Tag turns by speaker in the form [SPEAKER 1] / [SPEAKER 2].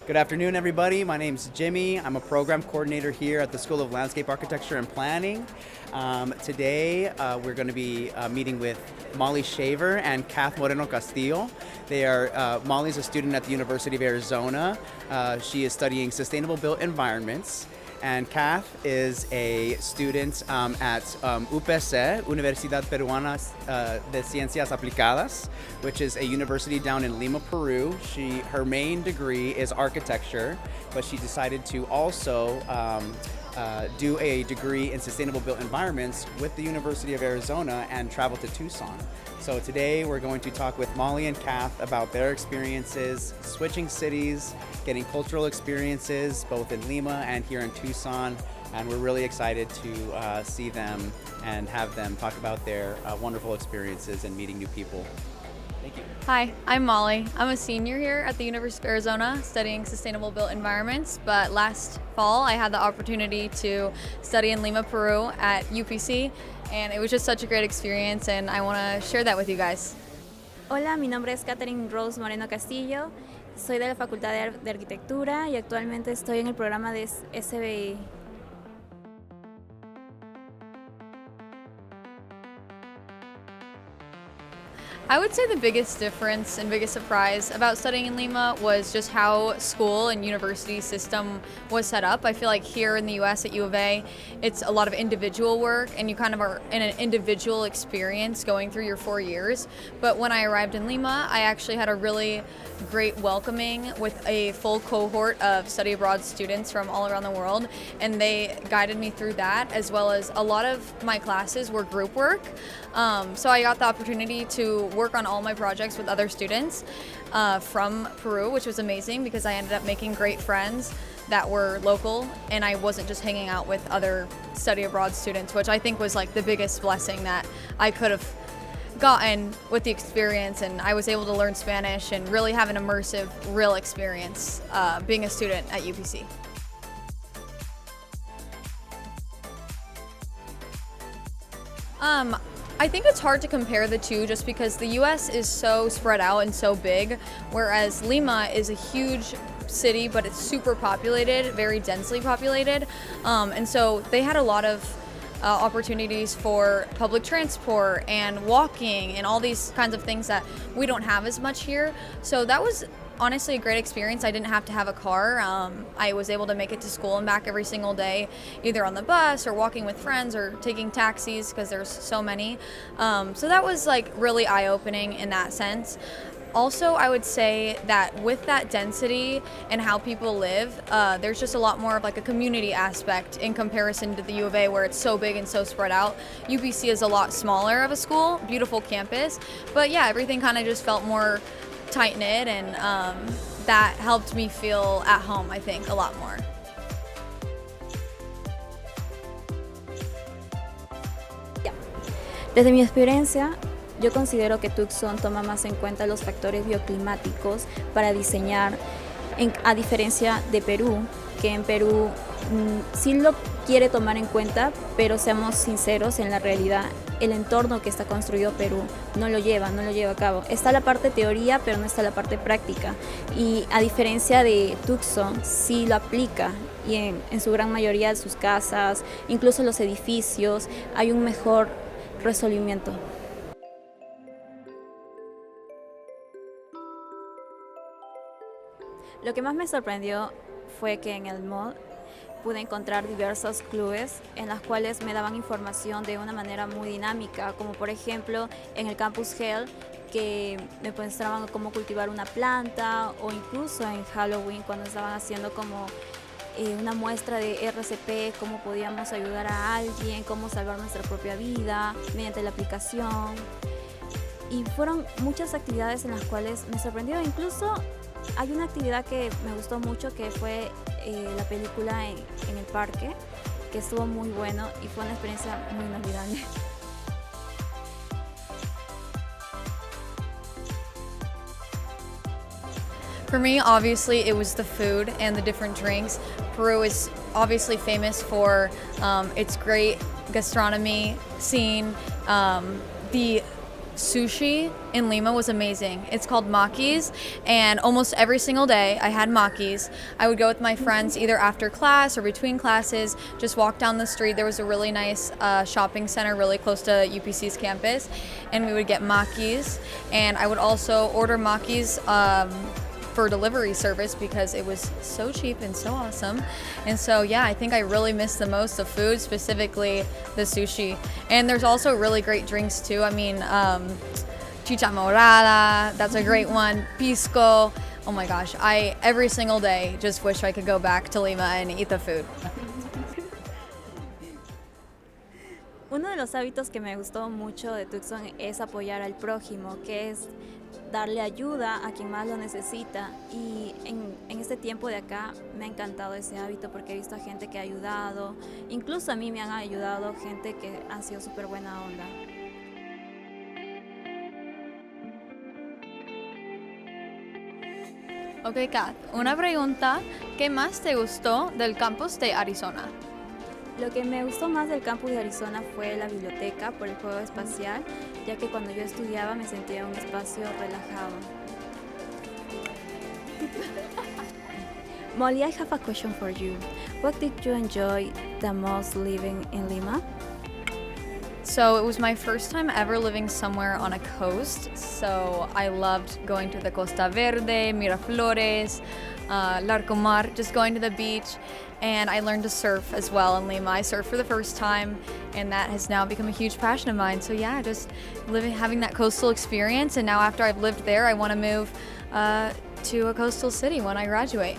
[SPEAKER 1] Good afternoon, everybody. My name's Jimmy. I'm a program coordinator here at the School of Landscape Architecture and Planning. Today, we're going to be meeting with Molly Shaver and Kath Moreno Castillo. Molly's a student at the University of Arizona. She is studying sustainable built environments. And Kath is a student at UPC, Universidad Peruana de Ciencias Aplicadas, which is a university down in Lima, Peru. Her main degree is architecture, but she decided to also do a degree in sustainable built environments with the University of Arizona and travel to Tucson. So today we're going to talk with Molly and Kath about their experiences switching cities, getting cultural experiences both in Lima and here in Tucson, and we're really excited to see them and have them talk about their wonderful experiences and meeting new people. Thank you.
[SPEAKER 2] Hi, I'm Molly. I'm a senior here at the University of Arizona studying sustainable built environments, but last fall I had the opportunity to study in Lima, Peru at UPC, and it was just such a great experience and I want to share that with you guys.
[SPEAKER 3] Hola, mi nombre es Catherine Rose Moreno Castillo, soy de la Facultad de Arquitectura y actualmente estoy en el programa de SBI.
[SPEAKER 2] I would say the biggest difference and biggest surprise about studying in Lima was just how school and university system was set up. I feel like here in the US at U of A, it's a lot of individual work and you kind of are in an individual experience going through your 4 years. But when I arrived in Lima, I actually had a really great welcoming with a full cohort of study abroad students from all around the world, and they guided me through that, as well as a lot of my classes were group work. So I got the opportunity to work on all my projects with other students from Peru, which was amazing because I ended up making great friends that were local and I wasn't just hanging out with other study abroad students, which I think was like the biggest blessing that I could have gotten with the experience, and I was able to learn Spanish and really have an immersive, real experience being a student at UPC. I think it's hard to compare the two just because the US is so spread out and so big, whereas Lima is a huge city, but it's super populated, very densely populated. And so they had a lot of opportunities for public transport and walking and all these kinds of things that we don't have as much here. So that was honestly a great experience. I didn't have to have a car. I was able to make it to school and back every single day, either on the bus or walking with friends or taking taxis because there's so many. So that was like really eye-opening in that sense. Also, I would say that with that density and how people live, there's just a lot more of like a community aspect in comparison to the U of A where it's so big and so spread out. UPC is a lot smaller of a school, beautiful campus, but yeah, everything kind of just felt more tight-knit, and that helped me feel at home, I think, a lot more.
[SPEAKER 3] Desde mi experiencia, yo considero que Tucson toma más en cuenta los factores bioclimáticos para diseñar, a diferencia de Perú, que en Perú sí lo quiere tomar en cuenta, pero seamos sinceros, en la realidad el entorno que está construido Perú no lo lleva a cabo. Está la parte teoría, pero no está la parte práctica. Y a diferencia de Tucson, sí lo aplica, y en su gran mayoría de sus casas, incluso los edificios, hay un mejor resolvimiento. Lo que más me sorprendió fue que en el mall pude encontrar diversos clubes en las cuales me daban información de una manera muy dinámica, como por ejemplo en el Campus Health, que me mostraban cómo cultivar una planta, o incluso en Halloween cuando estaban haciendo como una muestra de RCP, cómo podíamos ayudar a alguien, cómo salvar nuestra propia vida mediante la aplicación. Y fueron muchas actividades en las cuales me sorprendió. Incluso hay una actividad que me gustó mucho, que fue la película en el parque, que estuvo muy bueno y fue una experiencia muy inolvidable.
[SPEAKER 2] For me, obviously, it was the food and the different drinks. Peru is obviously famous for its great gastronomy scene, the sushi in Lima was amazing. It's called makis, and almost every single day I had makis. I would go with my friends either after class or between classes, just walk down the street. There was a really nice shopping center really close to UPC's campus, and we would get makis. And I would also order makis for delivery service because it was so cheap and so awesome. And so yeah, I think I really miss the most the food, specifically the sushi. And there's also really great drinks too. I mean, chicha morada, that's a great one. Pisco. Oh my gosh, I every single day just wish I could go back to Lima and eat the food.
[SPEAKER 3] Uno de los hábitos que me gustó mucho de Tucson es apoyar al prójimo, que es darle ayuda a quien más lo necesita. Y en este tiempo de acá me ha encantado ese hábito porque he visto a gente que ha ayudado, incluso a mí me han ayudado gente que han sido súper buena onda.
[SPEAKER 2] Ok, Kat, una pregunta. ¿Qué más te gustó del campus de Arizona?
[SPEAKER 3] Lo que me gustó más del campus de Arizona fue la biblioteca por el juego espacial, ya que cuando yo estudiaba me sentía en un espacio relajado. Molly, I have a question for you. What did you enjoy the most living in Lima?
[SPEAKER 2] So it was my first time ever living somewhere on a coast, so I loved going to the Costa Verde, Miraflores, Larcomar, just going to the beach, and I learned to surf as well in Lima. I surfed for the first time, and that has now become a huge passion of mine. So yeah, just having that coastal experience, and now after I've lived there, I want to move to a coastal city when I graduate.